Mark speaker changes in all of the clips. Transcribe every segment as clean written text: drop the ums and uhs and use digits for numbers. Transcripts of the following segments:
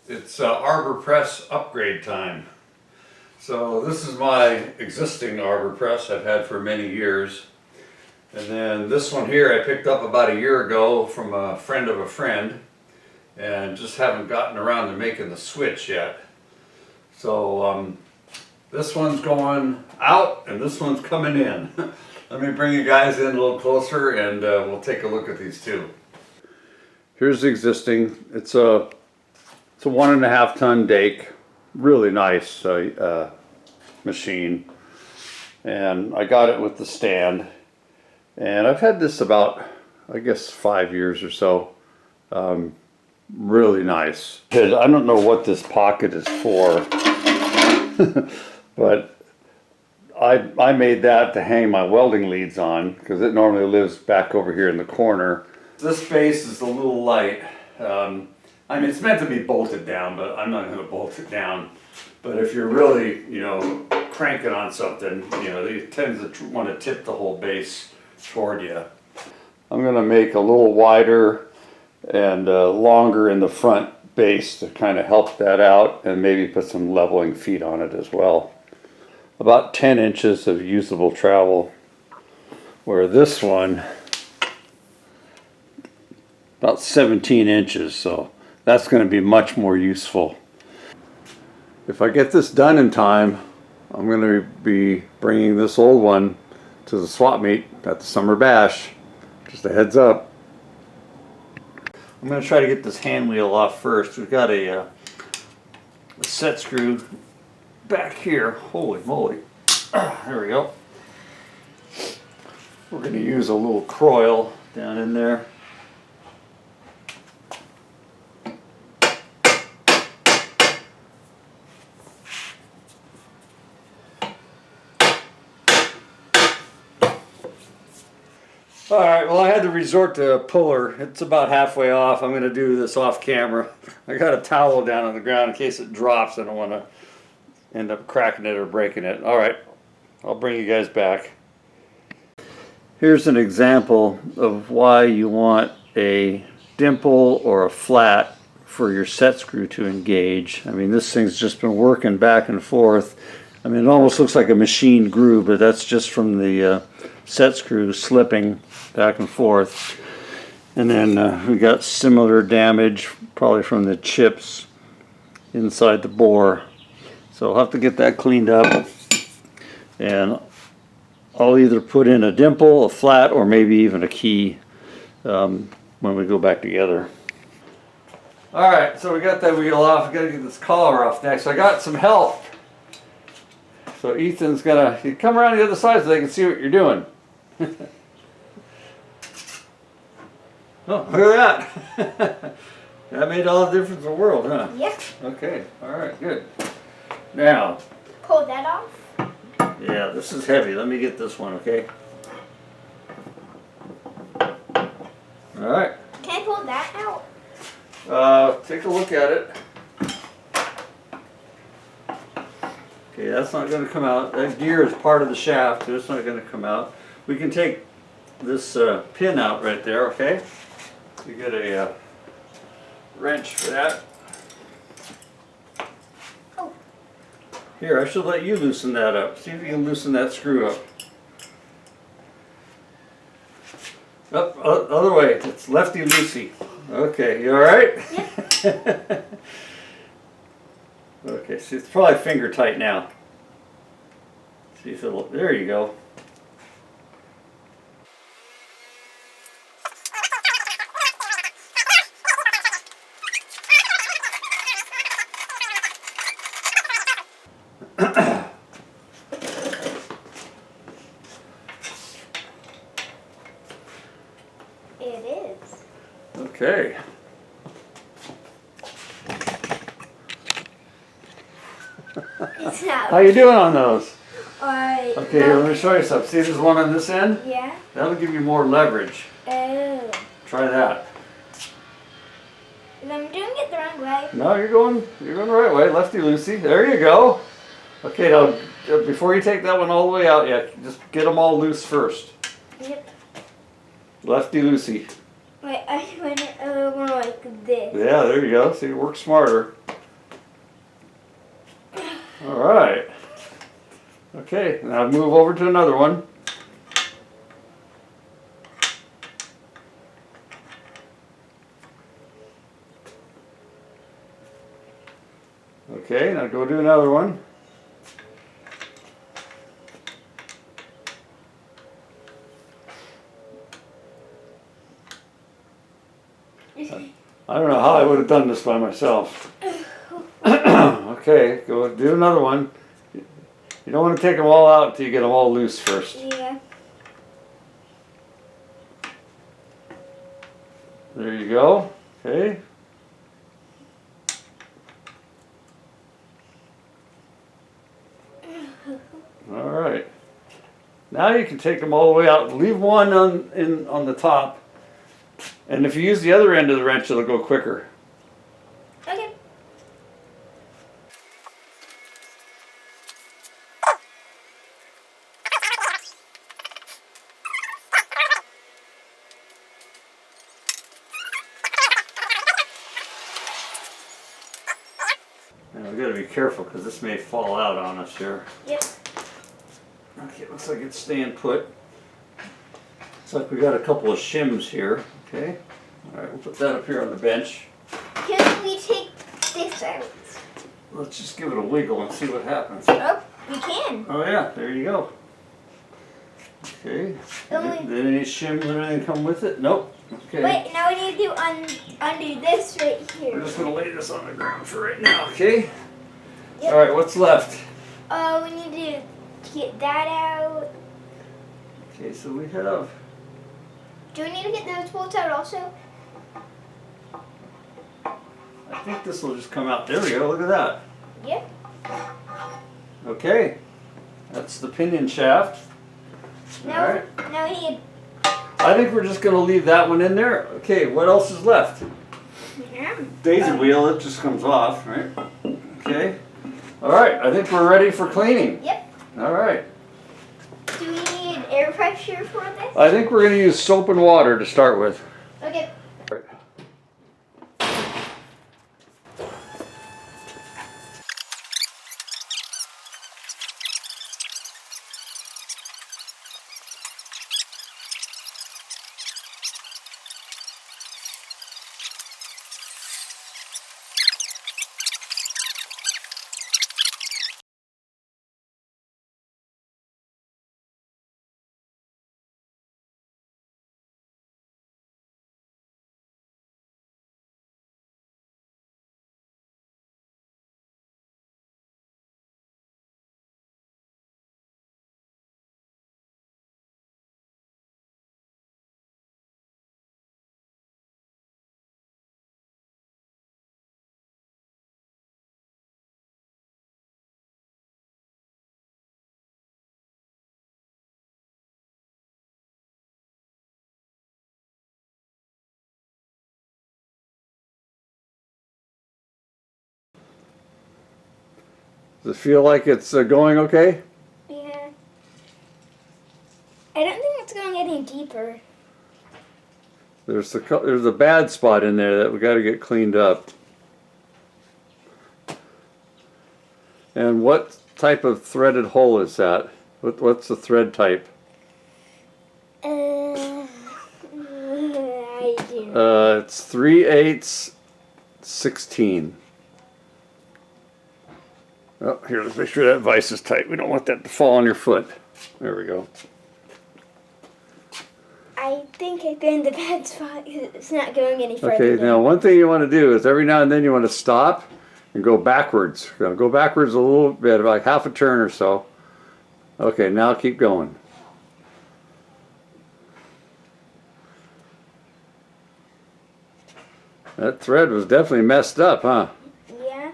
Speaker 1: It's Arbor Press upgrade time. So this is my existing Arbor Press I've had for many years. And then this one here I picked up about a year ago from a friend of a friend, and just haven't gotten around to making the switch yet. So this one's going out and this one's coming in. Let me bring you guys in a little closer and we'll take a look at these two. Here's the existing. It's a 1.5 ton Dake, really nice machine, and I got it with the stand, and I've had this about, I guess, 5 years or so. Really nice. I don't know what this pocket is for, but I made that to hang my welding leads on because it normally lives back over here in the corner. This base is a little light. I mean, it's meant to be bolted down, but I'm not going to bolt it down. But if you're really, cranking on something, they tend to want to tip the whole base toward you. I'm going to make a little wider and longer in the front base to kind of help that out, and maybe put some leveling feet on it as well. About 10 inches of usable travel, where this one, about 17 inches, so that's going to be much more useful. If I get this done in time, I'm going to be bringing this old one to the swap meet at the Summer Bash. Just a heads up. I'm going to try to get this hand wheel off first. We've got a set screw back here. Holy moly. There we go. We're going to use a little croil down in there. Alright, well, I had to resort to a puller. It's about halfway off. I'm going to do this off camera. I got a towel down on the ground in case it drops. I don't want to end up cracking it or breaking it. Alright, I'll bring you guys back. Here's an example of why you want a dimple or a flat for your set screw to engage. I mean, this thing's just been working back and forth. I mean, it almost looks like a machine groove, but that's just from the set screw slipping back and forth. And then we got similar damage, probably from the chips inside the bore. So I'll have to get that cleaned up, and I'll either put in a dimple, a flat, or maybe even a key when we go back together. Alright, so we got that wheel off. We got to get this collar off next. I got some help. So Ethan's gonna come around the other side so they can see what you're doing. Oh, look at that. That made all the difference in the world, huh?
Speaker 2: Yep.
Speaker 1: Okay, alright, good. Now,
Speaker 2: pull that off.
Speaker 1: Yeah, this is heavy. Let me get this one, okay? Alright.
Speaker 2: Can I pull that out?
Speaker 1: Take a look at it. Okay, that's not going to come out. That gear is part of the shaft, so it's not going to come out. We can take this pin out right there, okay? You get a wrench for that.
Speaker 2: Oh.
Speaker 1: Here, I should let you loosen that up. See if you can loosen that screw up. Up, other way. It's lefty-loosey. Okay, you alright?
Speaker 2: Yep.
Speaker 1: Okay, see, it's probably finger tight now. See if it'll, there you go.
Speaker 2: It is.
Speaker 1: Okay. How you doing on those? Okay, here, let me show you something. See, there's one on this end?
Speaker 2: Yeah.
Speaker 1: That'll give you more leverage.
Speaker 2: Oh.
Speaker 1: Try that.
Speaker 2: I'm doing it the wrong way.
Speaker 1: No, you're going the right way. Lefty loosey. There you go. Okay, now before you take that one all the way out, just get them all loose first.
Speaker 2: Yep.
Speaker 1: Lefty loosey.
Speaker 2: Wait, I went over like this.
Speaker 1: Yeah, there you go. See, work smarter. All right. Okay, now move over to another one. Okay, now go do another one. I don't know how I would have done this by myself. Okay, go do another one. You don't want to take them all out until you get them all loose first.
Speaker 2: Yeah.
Speaker 1: There you go. Okay. All right. Now you can take them all the way out. Leave one on the top. And if you use the other end of the wrench, it'll go quicker.
Speaker 2: Okay.
Speaker 1: Now we gotta be careful because this may fall out on us here.
Speaker 2: Yep.
Speaker 1: Okay, looks like it's staying put. Looks like we got a couple of shims here. Okay. All right, we'll put that up here on the bench.
Speaker 2: Can we take this out?
Speaker 1: Let's just give it a wiggle and see what happens.
Speaker 2: Oh, we can.
Speaker 1: Oh yeah, there you go. Okay.
Speaker 2: Only-
Speaker 1: Did any shims or anything come with it? Nope. Okay.
Speaker 2: Wait, now we need to undo this right
Speaker 1: We're
Speaker 2: here.
Speaker 1: just gonna lay this on the ground for right now. Okay.
Speaker 2: Yep.
Speaker 1: All right. What's left?
Speaker 2: We need to get that out.
Speaker 1: Okay, so we have.
Speaker 2: Do we need to get those bolts out also?
Speaker 1: I think this will just come out. There we go. Look at that.
Speaker 2: Yep.
Speaker 1: Okay. That's the pinion shaft.
Speaker 2: Now,
Speaker 1: All right.
Speaker 2: now we need.
Speaker 1: I think we're just gonna leave that one in there. Okay. What else is left? Daisy wheel. It just comes off, right? Okay. All right. I think we're ready for cleaning.
Speaker 2: Yep.
Speaker 1: All right.
Speaker 2: Do we need air pressure for this?
Speaker 1: I think we're gonna use soap and water to start with.
Speaker 2: Okay.
Speaker 1: Does it feel like it's going okay?
Speaker 2: Yeah. I don't think it's going any deeper.
Speaker 1: There's a bad spot in there that we got to get cleaned up. And what type of threaded hole is that? What's the thread type?
Speaker 2: I do not.
Speaker 1: It's 3/8 16. Oh, here, let's make sure that vise is tight. We don't want that to fall on your foot. There we go.
Speaker 2: I think I found the bad spot because it's not going any further.
Speaker 1: Okay, now one thing you want to do is every now and then you want to stop and go backwards. Go backwards a little bit, like half a turn or so. Okay, now keep going. That thread was definitely messed up, huh?
Speaker 2: Yeah.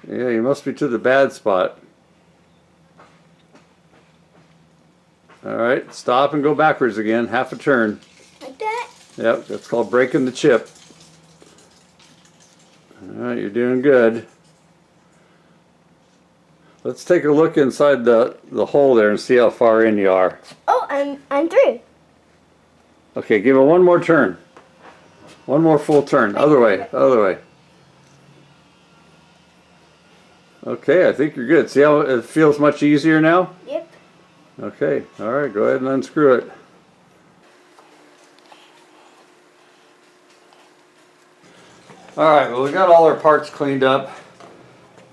Speaker 1: Yeah, you must be to the bad spot. Alright, stop and go backwards again, half a turn.
Speaker 2: Like that?
Speaker 1: Yep, that's called breaking the chip. Alright, you're doing good. Let's take a look inside the hole there and see how far in you are.
Speaker 2: Oh, I'm through.
Speaker 1: Okay, give it one more turn. One more full turn. Other way, other way. Okay, I think you're good. See how it feels much easier now?
Speaker 2: Yep.
Speaker 1: Okay, all right, go ahead and unscrew it. All right, well, we got all our parts cleaned up.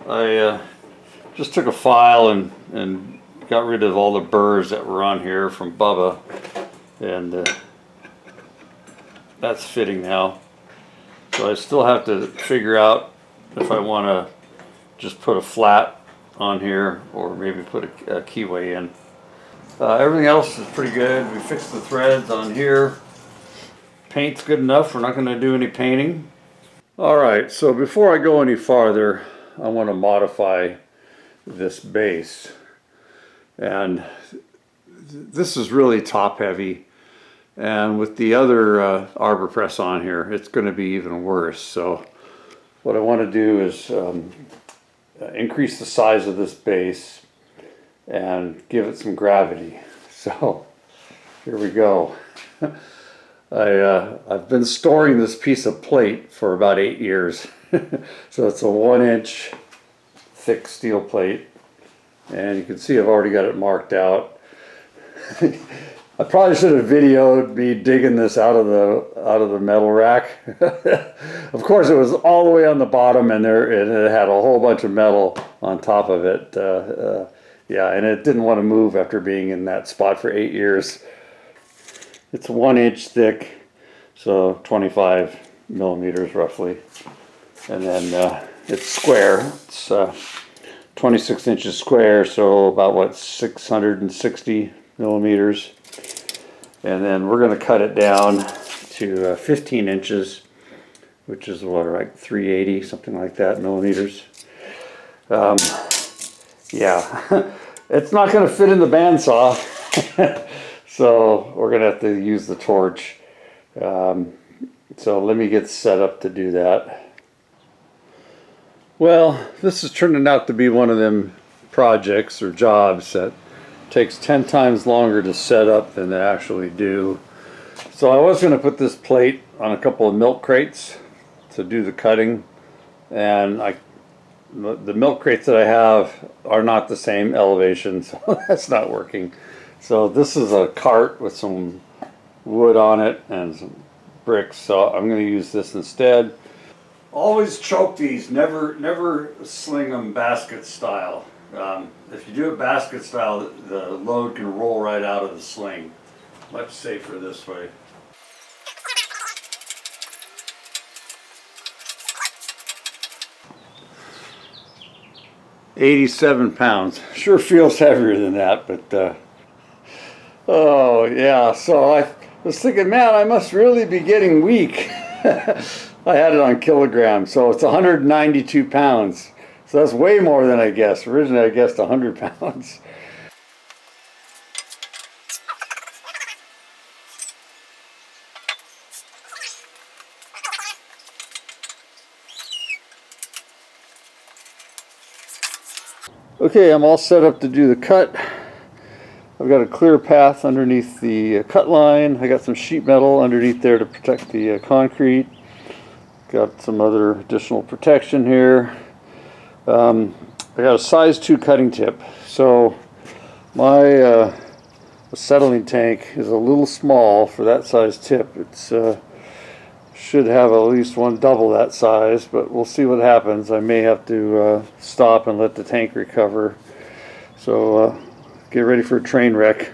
Speaker 1: I just took a file and got rid of all the burrs that were on here from Bubba, and that's fitting now. So I still have to figure out if I want to just put a flat on here or maybe put a keyway in. Everything else is pretty good. We fixed the threads on here. Paint's good enough. We're not going to do any painting. All right, so before I go any farther, I want to modify this base. And this is really top heavy. And with the other Arbor Press on here, it's going to be even worse. So what I want to do is increase the size of this base and give it some gravity. So here we go. I've been storing this piece of plate for about 8 years. So it's a 1-inch thick steel plate, and you can see I've already got it marked out. I probably should have videoed me digging this out of the metal rack. Of course, it was all the way on the bottom, and it had a whole bunch of metal on top of it. Yeah, and it didn't want to move after being in that spot for 8 years. It's 1 inch thick, so 25 millimeters roughly, and then it's square. It's 26 inches square, so about what, 660 millimeters. And then we're going to cut it down to 15 inches, which is what, like 380, something like that, millimeters. Yeah, it's not going to fit in the bandsaw, so we're going to have to use the torch. So let me get set up to do that. Well, this is turning out to be one of them projects or jobs that takes 10 times longer to set up than they actually do. So I was going to put this plate on a couple of milk crates to do the cutting, and the milk crates that I have are not the same elevation, so that's not working. So this is a cart with some wood on it and some bricks, so I'm going to use this instead. Always choke these, never sling them basket style. If you do it basket style, the load can roll right out of the sling. Much safer this way. $87 pounds. Sure feels heavier than that, but oh yeah. So I was thinking, man, I must really be getting weak. I had it on kilograms, so it's 192 pounds. So that's way more than I guessed. Originally I guessed 100 pounds. Okay, I'm all set up to do the cut. I've got a clear path underneath the cut line. I got some sheet metal underneath there to protect the concrete. Got some other additional protection here. I got a size 2 cutting tip. So my acetylene tank is a little small for that size tip. It's should have at least one double that size, but we'll see what happens. I may have to stop and let the tank recover. So get ready for a train wreck.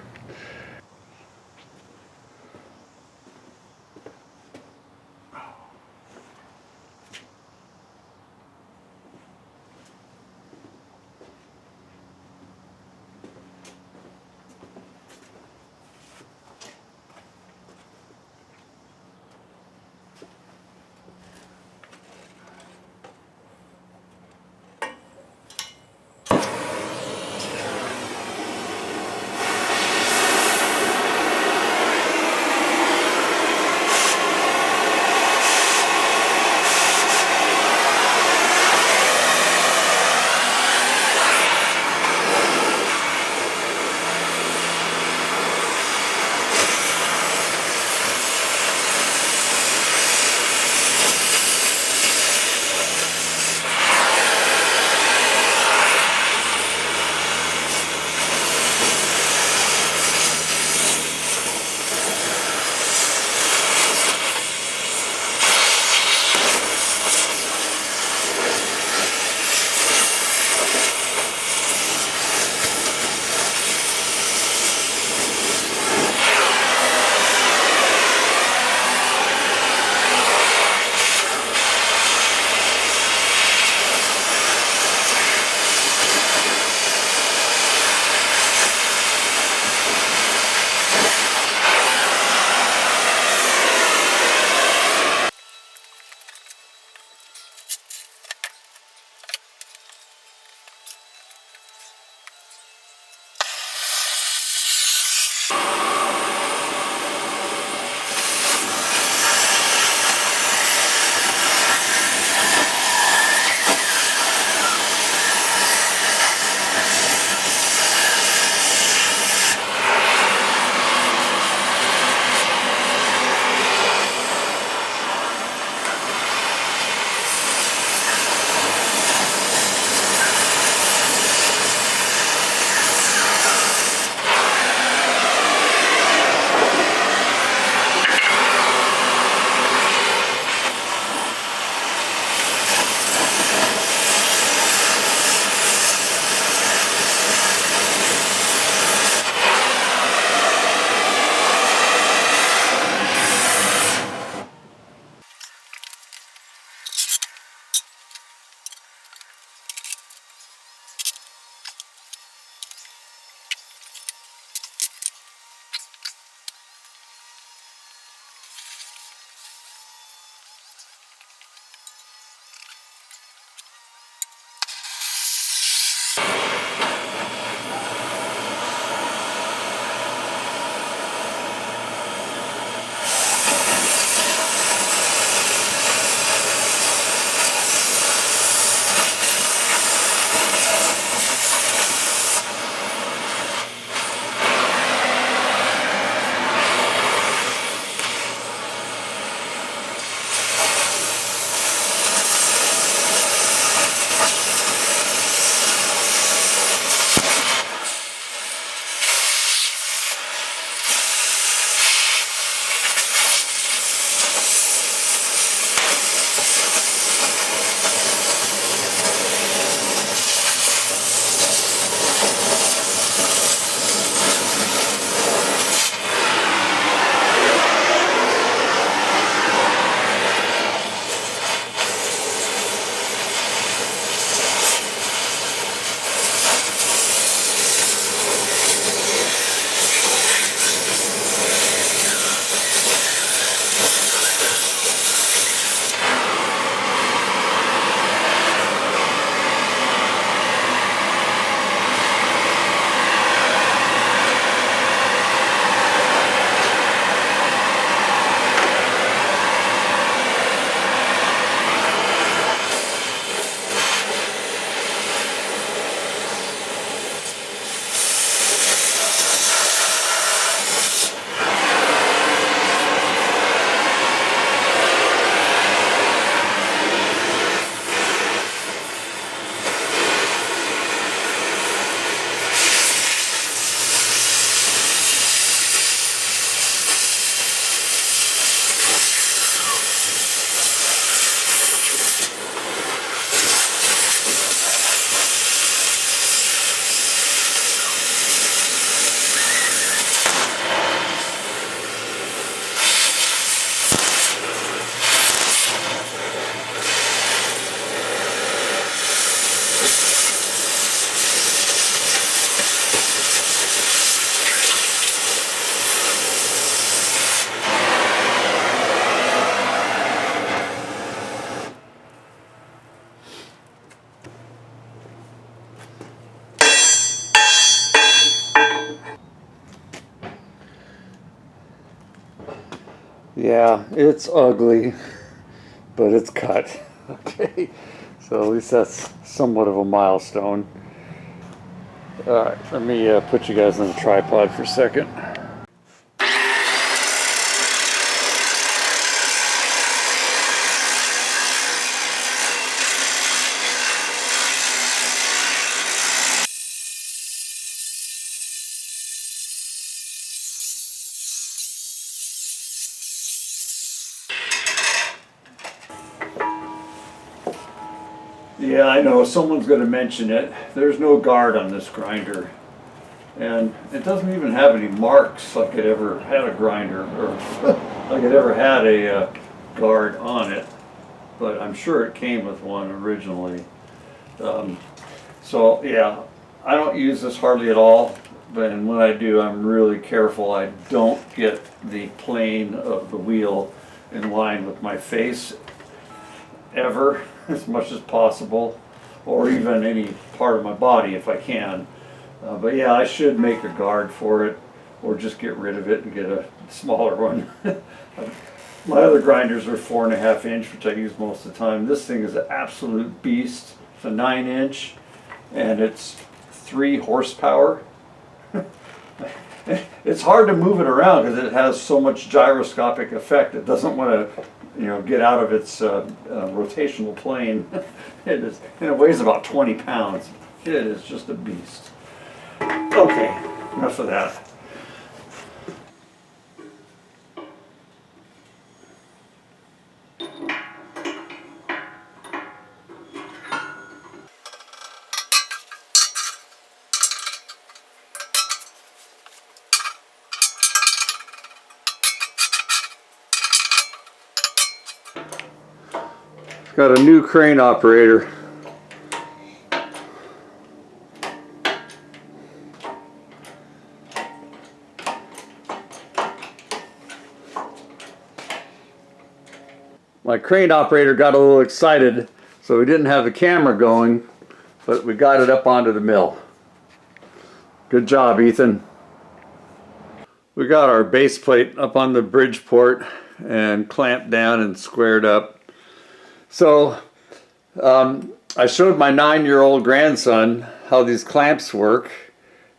Speaker 1: Yeah, it's ugly, but it's cut. Okay, so at least that's somewhat of a milestone. All right, let me put you guys on the tripod for a second. Yeah, I know, someone's going to mention it. There's no guard on this grinder. And it doesn't even have any marks like it ever had a grinder, or like it ever had a guard on it. But I'm sure it came with one originally. So yeah, I don't use this hardly at all. But when I do, I'm really careful. I don't get the plane of the wheel in line with my face ever, as much as possible, or even any part of my body if I can. But yeah, I should make a guard for it, or just get rid of it and get a smaller one. My other grinders are 4.5 inch, which I use most of the time. This thing is an absolute beast. It's a 9 inch, and it's 3 horsepower. It's hard to move it around because it has so much gyroscopic effect. It doesn't want to, get out of its rotational plane. It is, and it weighs about 20 pounds. It is just a beast. Okay, enough of that. Got a new crane operator. My crane operator got a little excited, so we didn't have the camera going, but we got it up onto the mill. Good job, Ethan. We got our base plate up on the Bridgeport and clamped down and squared up. So I showed my 9-year-old grandson how these clamps work,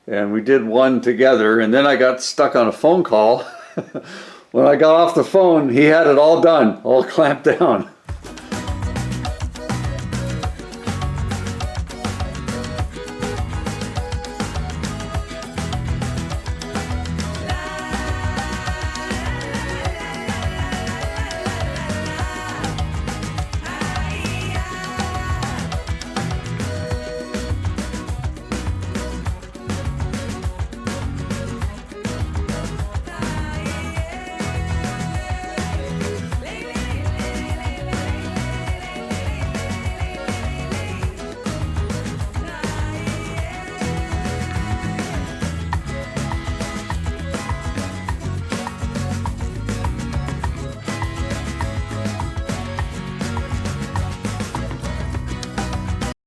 Speaker 1: and we did one together, and then I got stuck on a phone call. When I got off the phone, he had it all done, all clamped down.